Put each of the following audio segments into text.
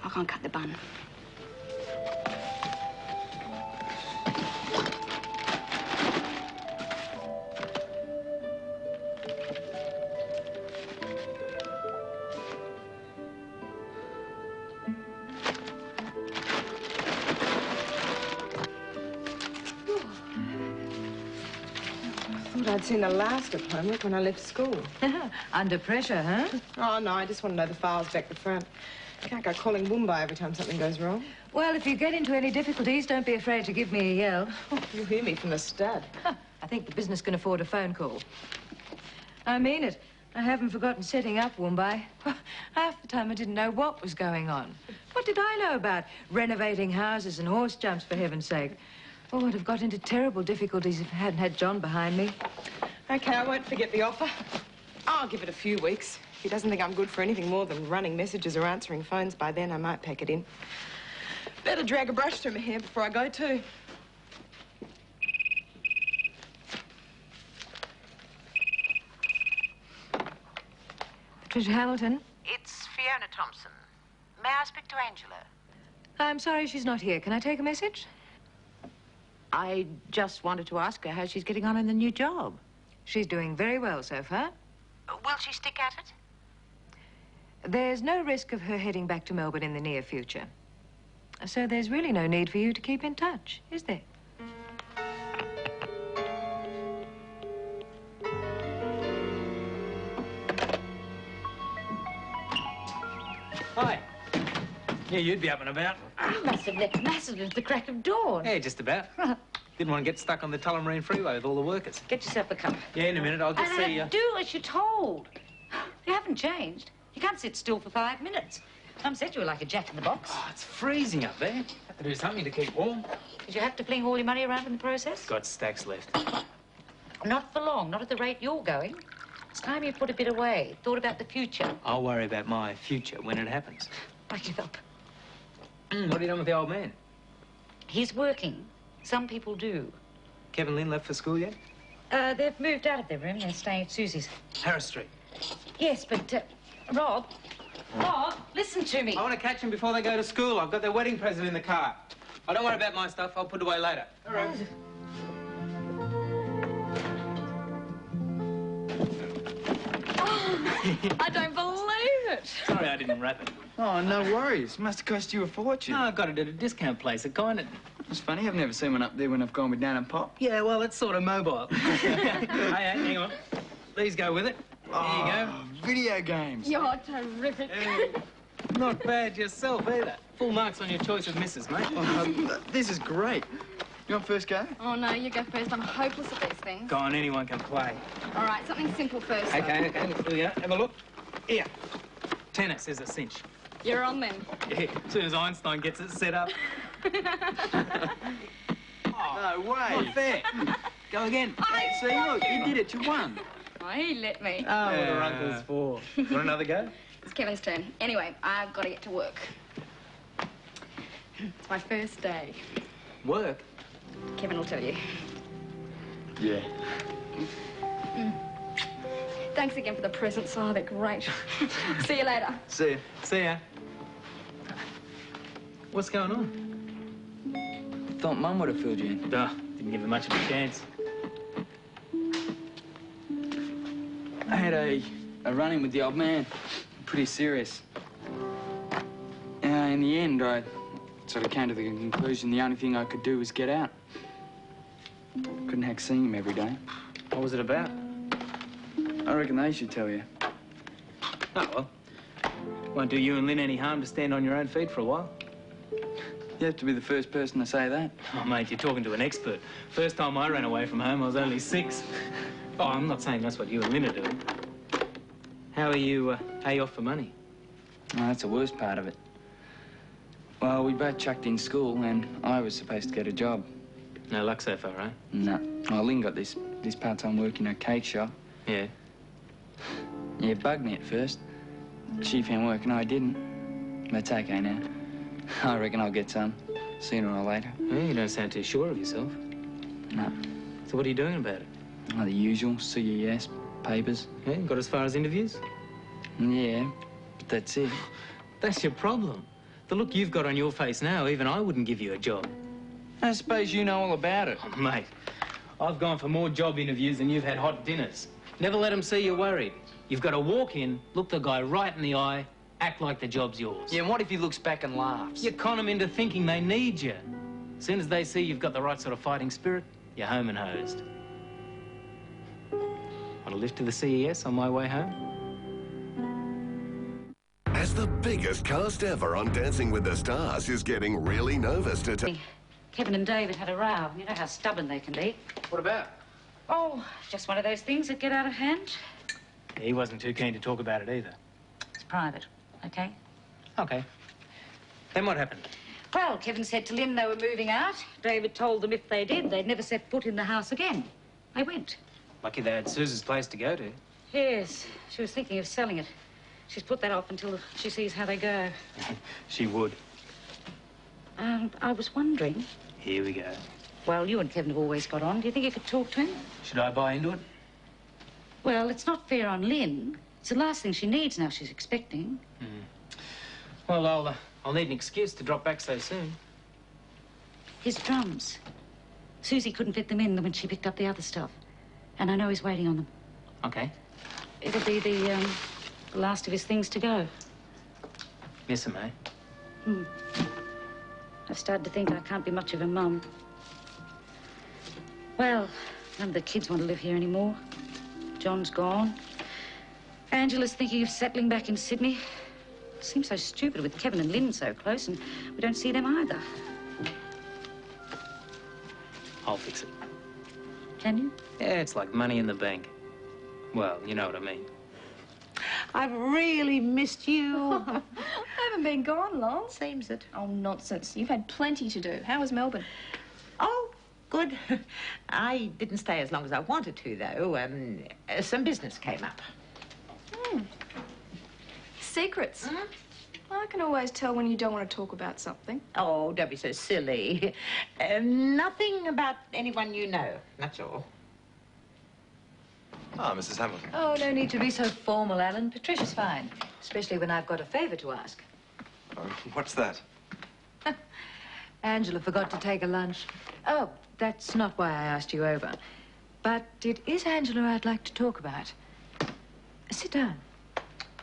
I can't cut the bun. I'd seen the last of homework when I left school. Under pressure, huh? Oh, no, I just want to know the files back to front. Can't go calling Mumbai every time something goes wrong. Well, if you get into any difficulties, don't be afraid to give me a yell. Oh, you hear me from the stud. I think the business can afford a phone call. I mean it. I haven't forgotten setting up Mumbai. Half the time I didn't know what was going on. What did I know about renovating houses and horse jumps, for heaven's sake? Oh, I'd have got into terrible difficulties if I hadn't had John behind me. OK, I won't forget the offer. I'll give it a few weeks. If he doesn't think I'm good for anything more than running messages or answering phones by then, I might pack it in. Better drag a brush through my hair before I go, too. Patricia Hamilton? It's Fiona Thompson. May I speak to Angela? I'm sorry she's not here. Can I take a message? I just wanted to ask her how she's getting on in the new job. She's doing very well so far. Will she stick at it? There's no risk of her heading back to Melbourne in the near future. So there's really no need for you to keep in touch, is there? Hi. Yeah, you'd be up and about. You must have left massive at the crack of dawn. Yeah, just about. Didn't want to get stuck on the Tullamarine freeway with all the workers. Get yourself a cup. Yeah, in a minute. I'll just see you. Do as you're told. You haven't changed. You can't sit still for 5 minutes. Some said you were like a jack in the box. Oh, it's freezing up there. Have to do something to keep warm. Did you have to fling all your money around in the process? Got stacks left. Not for long. Not at the rate you're going. It's time you put a bit away. Thought about the future. I'll worry about my future when it happens. I give up. What have you done with the old man? He's working. Some people do. Kevin Lynn left for school yet? They've moved out of their room. They're staying at Susie's. Harris Street. Yes, but, Rob, listen to me. I want to catch them before they go to school. I've got their wedding present in the car. Oh, don't worry about my stuff. I'll put it away later. All right. I don't believe it. Sorry I didn't wrap it. Oh, no worries. Must have cost you a fortune. No, I got it at a discount place at Kyneton. It's funny, I've never seen one up there when I've gone with Dan and Pop. Yeah, well, it's sort of mobile. Hey, hang on. These go with it. There you go. Video games. You're terrific. Not bad yourself, either. Full marks on your choice of missus, mate. Oh, this is great. You want first go? Oh, no, you go first. I'm hopeless at these things. Go on, anyone can play. All right, something simple first. Okay, here we go. Have a look. Here. Tennis is a cinch. You're on then. Yeah, as soon as Einstein gets it set up. No way. Not fair. Go again. Hey, see, look, you did it. You won. Oh, he let me. Oh, what are uncles for? Want another go? It's Kevin's turn. Anyway, I've got to get to work. It's my first day. Work? Kevin will tell you. Yeah. Thanks again for the presents. Oh, they're great. See you later. See ya. See ya. What's going on? Thought Mum would have filled you in. Duh, didn't give her much of a chance. I had a run-in with the old man. Pretty serious. In the end, I sort of came to the conclusion the only thing I could do was get out. Couldn't hack seeing him every day. What was it about? I reckon they should tell you. Oh, well. Won't do you and Lynn any harm to stand on your own feet for a while. You have to be the first person to say that. Oh, mate, you're talking to an expert. First time I ran away from home, I was only 6. Oh, I'm not saying that's what you and Lynn are doing. How are you off for money? Oh, that's the worst part of it. Well, we both chucked in school and I was supposed to get a job. No luck so far, eh? No. Oh, Lynn got this part-time work in a cake shop. Yeah. Yeah, it bugged me at first. She found work and I didn't. That's okay now. I reckon I'll get some, sooner or later. Well, you don't sound too sure of yourself. No. So what are you doing about it? Oh, the usual, CES, papers. Yeah, got as far as interviews? Yeah, but that's it. That's your problem. The look you've got on your face now, even I wouldn't give you a job. I suppose you know all about it. Oh, mate, I've gone for more job interviews than you've had hot dinners. Never let them see you worried. You've got to walk in, look the guy right in the eye, act like the job's yours. Yeah, and what if he looks back and laughs? You con them into thinking they need you. As soon as they see you've got the right sort of fighting spirit, you're home and hosed. Want a lift to the CES on my way home? As the biggest cast ever on Dancing with the Stars is getting really nervous to Kevin and David had a row. You know how stubborn they can be. What about? Oh, just one of those things that get out of hand. He wasn't too keen to talk about it either. It's private, okay? Okay. Then what happened? Well, Kevin said to Lynn they were moving out. David told them if they did, they'd never set foot in the house again. They went. Lucky they had Susan's place to go to. Yes, she was thinking of selling it. She's put that off until she sees how they go. She would. I was wondering... Here we go. Well, you and Kevin have always got on. Do you think you could talk to him? Should I buy into it? Well, it's not fair on Lynn. It's the last thing she needs now she's expecting. Well, I'll need an excuse to drop back so soon. His drums. Susie couldn't fit them in when she picked up the other stuff. And I know he's waiting on them. Okay. It'll be the last of his things to go. Miss him, eh? I've started to think I can't be much of a mum. Well, none of the kids want to live here anymore. John's gone. Angela's thinking of settling back in Sydney. Seems so stupid with Kevin and Lynn so close, and we don't see them either. I'll fix it. Can you? Yeah, it's like money in the bank. Well, you know what I mean. I've really missed you. I haven't been gone long. Seems it. Oh, nonsense. You've had plenty to do. How was Melbourne? Oh, good. I didn't stay as long as I wanted to, though. Some business came up. Secrets. I can always tell when you don't want to talk about something. Oh, don't be so silly. Nothing about anyone you know, that's all. Ah, Mrs. Hamilton. Oh, no need to be so formal, Alan. Patricia's fine, especially when I've got a favour to ask. Oh, what's that? Angela forgot to take a lunch. Oh, that's not why I asked you over. But it is Angela I'd like to talk about. Sit down.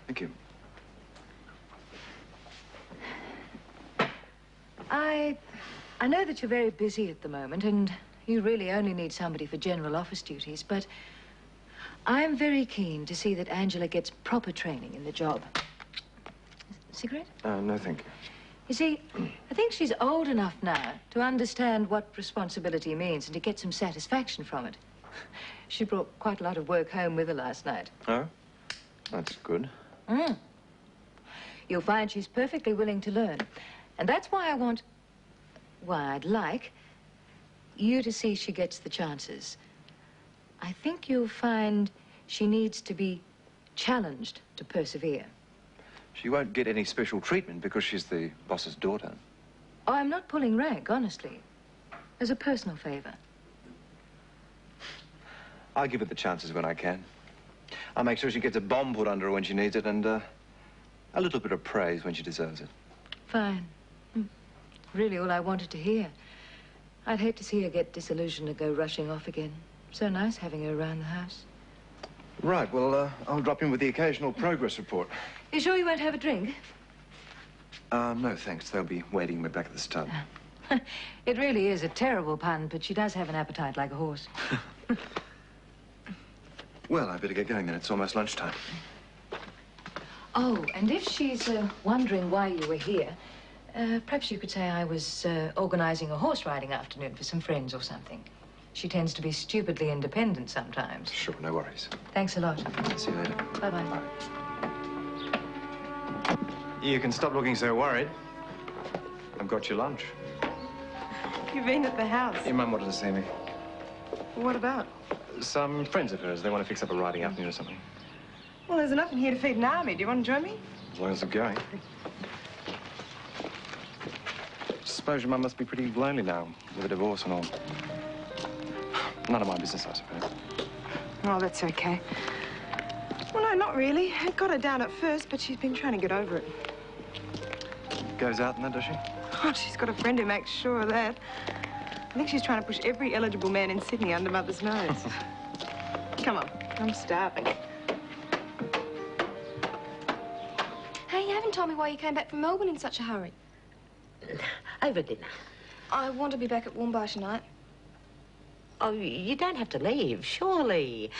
Thank you. I know that you're very busy at the moment, and you really only need somebody for general office duties, but I'm very keen to see that Angela gets proper training in the job. Cigarette? No, thank you. You see, I think she's old enough now to understand what responsibility means and to get some satisfaction from it. She brought quite a lot of work home with her last night. Oh? That's good. You'll find she's perfectly willing to learn. And that's why I'd like you to see she gets the chances. I think you'll find she needs to be challenged to persevere. She won't get any special treatment because she's the boss's daughter. Oh, I'm not pulling rank, honestly. As a personal favor. I'll give her the chances when I can. I'll make sure she gets a bomb put under her when she needs it and a little bit of praise when she deserves it. Fine. Really all I wanted to hear. I'd hate to see her get disillusioned and go rushing off again. So nice having her around the house. Right, well, I'll drop in with the occasional progress report. You sure you won't have a drink? No, thanks. They'll be waiting me back at the stud. It really is a terrible pun, but she does have an appetite like a horse. Well, I better get going then. It's almost lunchtime. Oh, and if she's wondering why you were here, perhaps you could say I was organizing a horse riding afternoon for some friends or something. She tends to be stupidly independent sometimes. Sure, no worries. Thanks a lot. See you later. Bye-bye. Bye. You can stop looking so worried. I've got your lunch. You've been at the house. Your mum wanted to see me. What about? Some friends of hers. They want to fix up a riding afternoon or something. Well, there's enough in here to feed an army. Do you want to join me? As long as I'm going. Suppose your mum must be pretty lonely now, with a divorce and all. None of my business, I suppose. Oh, that's okay. Well, no, not really. It got her down at first, but she's been trying to get over it. goes out and that, does she? Oh, she's got a friend who makes sure of that. I think she's trying to push every eligible man in Sydney under Mother's nose. Come on, I'm starving. Hey, you haven't told me why you came back from Melbourne in such a hurry. Over dinner. I want to be back at Woombai tonight. Oh, you don't have to leave, surely.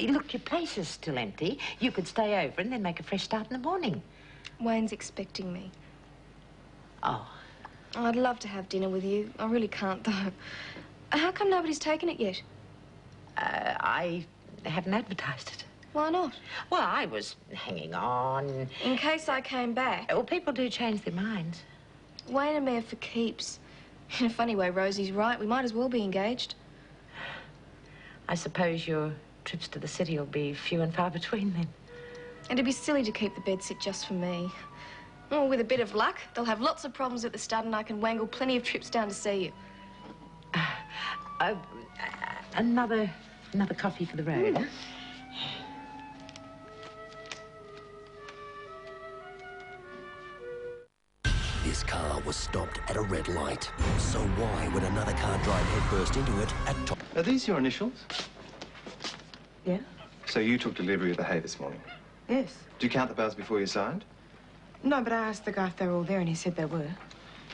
Look, your place is still empty. You could stay over and then make a fresh start in the morning. Wayne's expecting me. Oh. I'd love to have dinner with you. I really can't, though. How come nobody's taken it yet? I haven't advertised it. Why not? Well, I was hanging on. In case I came back. Well, people do change their minds. Wayne and me are for keeps. In a funny way, Rosie's right. We might as well be engaged. I suppose your trips to the city will be few and far between then. It'd be silly to keep the bedsit just for me. Well, with a bit of luck, they'll have lots of problems at the stud and I can wangle plenty of trips down to see you. Another coffee for the road, huh? This car was stopped at a red light. So why would another car drive headfirst into it at top? Are these your initials? Yeah? So you took delivery of the hay this morning? Yes. Did you count the bales before you signed? No, but I asked the guy if they were all there and he said they were.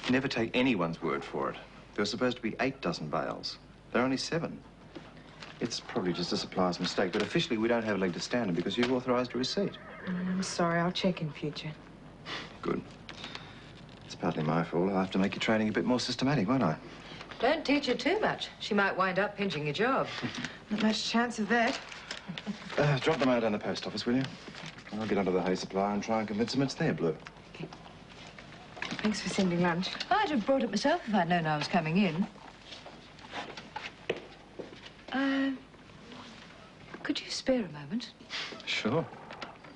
Never take anyone's word for it. There were supposed to be 8 dozen bales. There are only 7. It's probably just a supplier's mistake, but officially we don't have a leg to stand on because you've authorised a receipt. I'm sorry, I'll check in future. Good. It's partly my fault. I'll have to make your training a bit more systematic, won't I? Don't teach her too much. She might wind up pinching your job. Not much chance of that. Drop them out down the post office, will you? I'll get onto the hay supply and try and convince them it's their blue. Okay. Thanks for sending lunch. I'd have brought it myself if I'd known I was coming in. Could you spare a moment? Sure.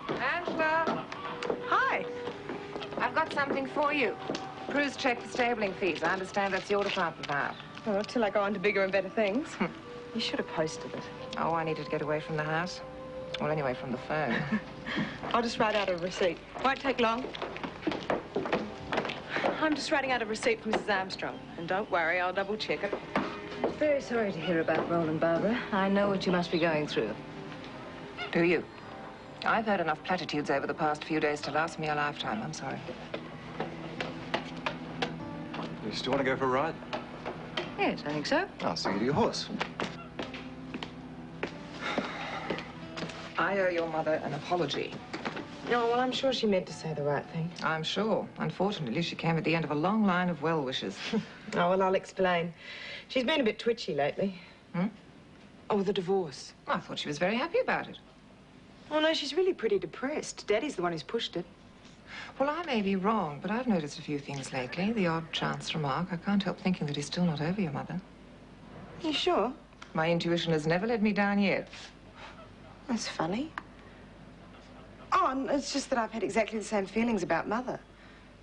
Angela! Hi. I've got something for you. Cruise check for stabling fees. I understand that's your department now. Well, till I go on to bigger and better things. You should have posted it. Oh, I needed to get away from the house. Well, anyway, from the phone. I'll just write out a receipt. Won't take long. I'm just writing out a receipt from Mrs. Armstrong. And don't worry, I'll double-check it. Very sorry to hear about Roland, Barbara. I know what you must be going through. Do you? I've heard enough platitudes over the past few days to last me a lifetime. I'm sorry. You still want to go for a ride? Yes, I think so. I'll see you to your horse. I owe your mother an apology. No, well, I'm sure she meant to say the right thing. I'm sure. Unfortunately, she came at the end of a long line of well wishes. Oh, well, I'll explain. She's been a bit twitchy lately. Hmm? Oh, the divorce. I thought she was very happy about it. Oh, no, she's really pretty depressed. Daddy's the one who's pushed it. Well, I may be wrong, but I've noticed a few things lately. The odd chance remark. I can't help thinking that he's still not over your mother. You sure? My intuition has never led me down yet. That's funny. Oh, and it's just that I've had exactly the same feelings about Mother.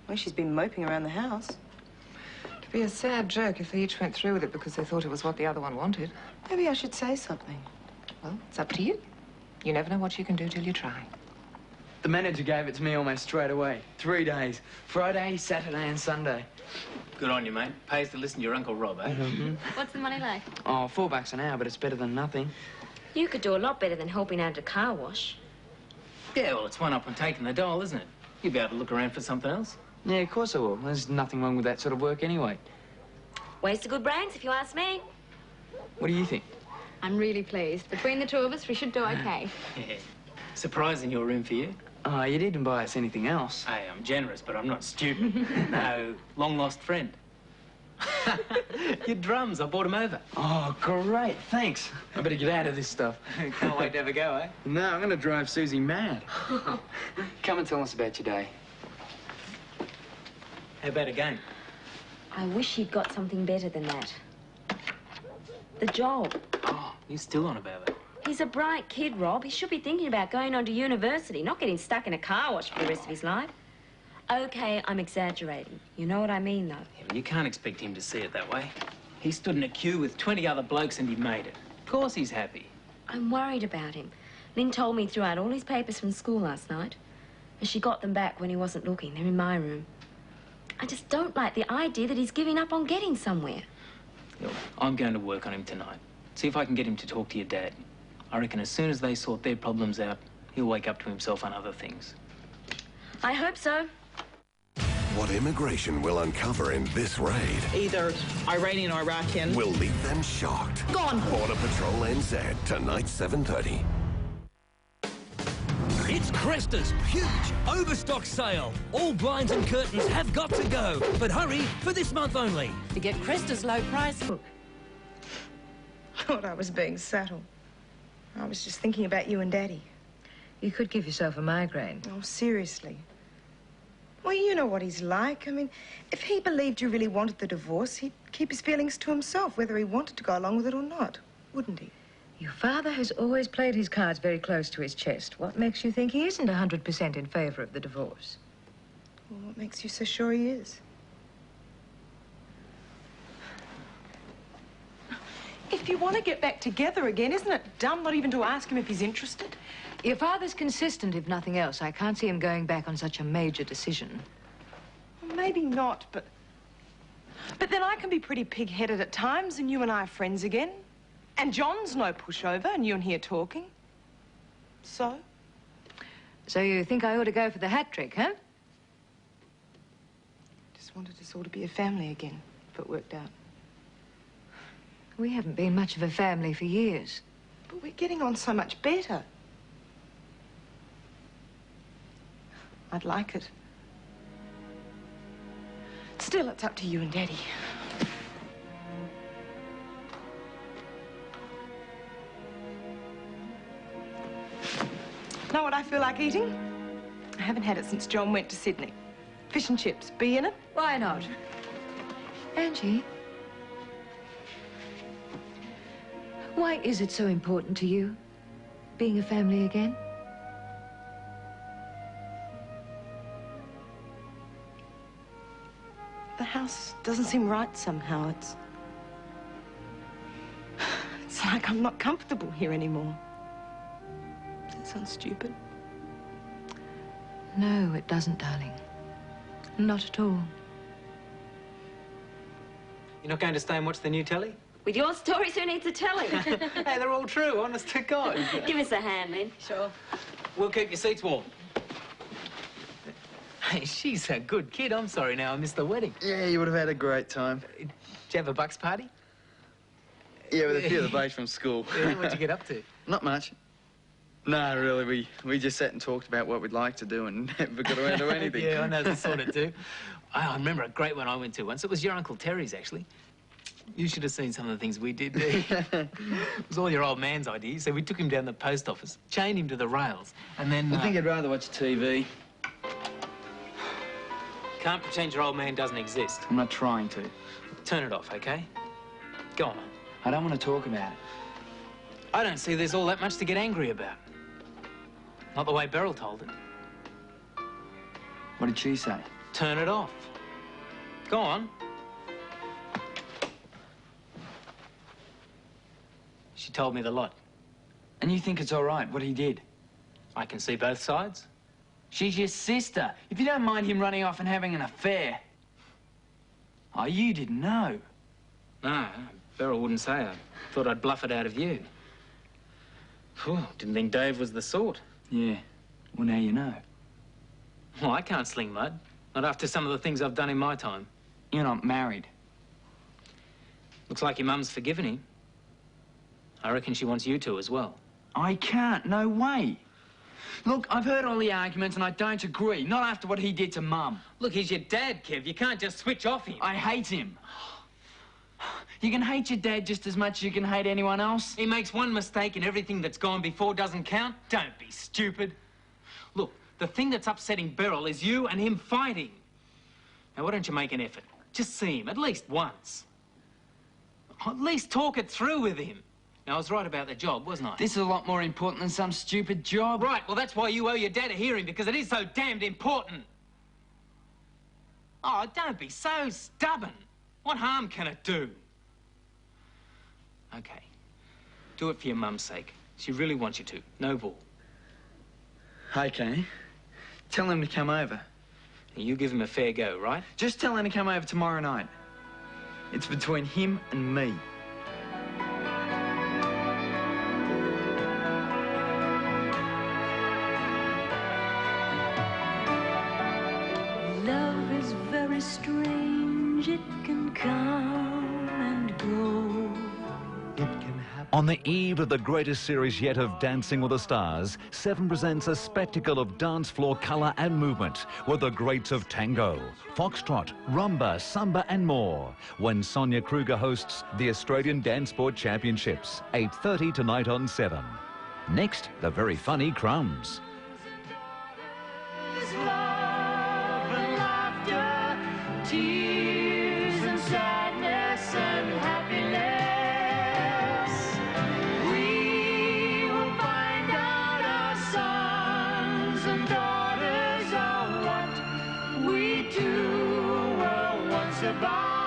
Well, she's been moping around the house. It'd be a sad joke if they each went through with it because they thought it was what the other one wanted. Maybe I should say something. Well, it's up to you. You never know what you can do till you try. The manager gave it to me almost straight away. 3 days. Friday, Saturday and Sunday. Good on you, mate. Pays to listen to your Uncle Rob, eh? Mm-hmm. What's the money like? Oh, $4 an hour, but it's better than nothing. You could do a lot better than helping out at a car wash. Yeah, well, it's one up on taking the doll, isn't it? You'll be able to look around for something else. Yeah, of course I will. There's nothing wrong with that sort of work anyway. Waste of good brains, if you ask me. What do you think? I'm really pleased. Between the two of us, we should do okay. Yeah. Surprising your room for you. Oh, you didn't buy us anything else. Hey, I'm generous, but I'm not stupid. No, long-lost friend. Your drums, I brought them over. Oh, great, thanks. I better get out of this stuff. Can't wait to have a go, eh? No, I'm going to drive Susie mad. Come and tell us about your day. How about a game? I wish you'd got something better than that. The job. Oh, you're still on about it. He's a bright kid, Rob. He should be thinking about going on to university, not getting stuck in a car wash for the rest of his life. Okay, I'm exaggerating. You know what I mean, though. Yeah, well, you can't expect him to see it that way. He stood in a queue with 20 other blokes and he made it. Of course he's happy. I'm worried about him. Lynn told me he threw out all his papers from school last night. And she got them back when he wasn't looking. They're in my room. I just don't like the idea that he's giving up on getting somewhere. Look, I'm going to work on him tonight. See if I can get him to talk to your dad. I reckon as soon as they sort their problems out, he'll wake up to himself on other things. I hope so. What immigration will uncover in this raid Either Iranian or Iraqian. will leave them shocked. Gone. Border Patrol NZ, tonight 7:30. It's Cresta's huge overstock sale. All blinds and curtains have got to go, but hurry for this month only. To get Cresta's low price. I thought I was being subtle. I was just thinking about you and Daddy. You could give yourself a migraine. Oh, seriously. Well, you know what he's like. I mean, if he believed you really wanted the divorce, he'd keep his feelings to himself, whether he wanted to go along with it or not, wouldn't he? Your father has always played his cards very close to his chest. What makes you think he isn't 100% in favour of the divorce? Well, what makes you so sure he is? If you want to get back together again, isn't it dumb not even to ask him if he's interested? Your father's consistent, if nothing else. I can't see him going back on such a major decision. Well, maybe not, but then I can be pretty pig-headed at times, and you and I are friends again. And John's no pushover, and you and he are talking. So? So you think I ought to go for the hat trick, huh? Just wanted to sort of be a family again, if it worked out. We haven't been much of a family for years. But we're getting on so much better. I'd like it. Still, it's up to you and Daddy. Know what I feel like eating? I haven't had it since John went to Sydney. Fish and chips. Be in it? Why not? Angie, why is it so important to you, being a family again? The house doesn't seem right somehow. It's like I'm not comfortable here anymore. Does that sound stupid? No, it doesn't, darling. Not at all. You're not going to stay and watch the new telly? With your stories, who needs a telly? Hey, they're all true, honest to God. Give us a hand, Lynn. Sure. We'll keep your seats warm. Hey, she's a good kid. I'm sorry now I missed the wedding. Yeah, you would have had a great time. Did you have a bucks party? Yeah, with a few of the blokes from school. Yeah, what'd you get up to? Not much. No, really, we just sat and talked about what we'd like to do and never got around to anything. Yeah, I know the sort of do. I remember a great one I went to once. It was your Uncle Terry's, actually. You should have seen some of the things we did there. It was all your old man's idea, so we took him down the post office, chained him to the rails, and then... I think I'd rather watch TV. Can't pretend your old man doesn't exist. I'm not trying to. Turn it off, OK? Go on. I don't want to talk about it. I don't see there's all that much to get angry about. Not the way Beryl told it. What did she say? Turn it off. Go on. She told me the lot. And you think it's all right, what he did? I can see both sides. She's your sister. If you don't mind him running off and having an affair. Oh, you didn't know. No, Beryl wouldn't say. I thought I'd bluff it out of you. Whew, didn't think Dave was the sort. Yeah, well, now you know. Well, I can't sling mud. Not after some of the things I've done in my time. You're not married. Looks like your mum's forgiven him. I reckon she wants you to as well. I can't, no way. Look, I've heard all the arguments and I don't agree. Not after what he did to Mum. Look, he's your dad, Kev. You can't just switch off him. I hate him. You can hate your dad just as much as you can hate anyone else. He makes one mistake and everything that's gone before doesn't count. Don't be stupid. Look, the thing that's upsetting Beryl is you and him fighting. Now, why don't you make an effort? Just see him, at least once. At least talk it through with him. Now, I was right about the job, wasn't I? This is a lot more important than some stupid job. Right, well, that's why you owe your dad a hearing, because it is so damned important. Oh, don't be so stubborn. What harm can it do? OK. Do it for your mum's sake. She really wants you to. No bull. OK. Tell him to come over. You give him a fair go, right? Just tell him to come over tomorrow night. It's between him and me. Love is very strange. It can come and go. It can happen. On the eve of the greatest series yet of Dancing with the Stars, 7 presents a spectacle of dance floor colour and movement with the greats of tango, foxtrot, rumba, samba and more when Sonia Kruger hosts the Australian Dance Sport Championships, 8:30 tonight on 7. Next, the very funny Crumbs. Love and laughter, tears and sadness and happiness. We will find out our sons and daughters are what we two were once about.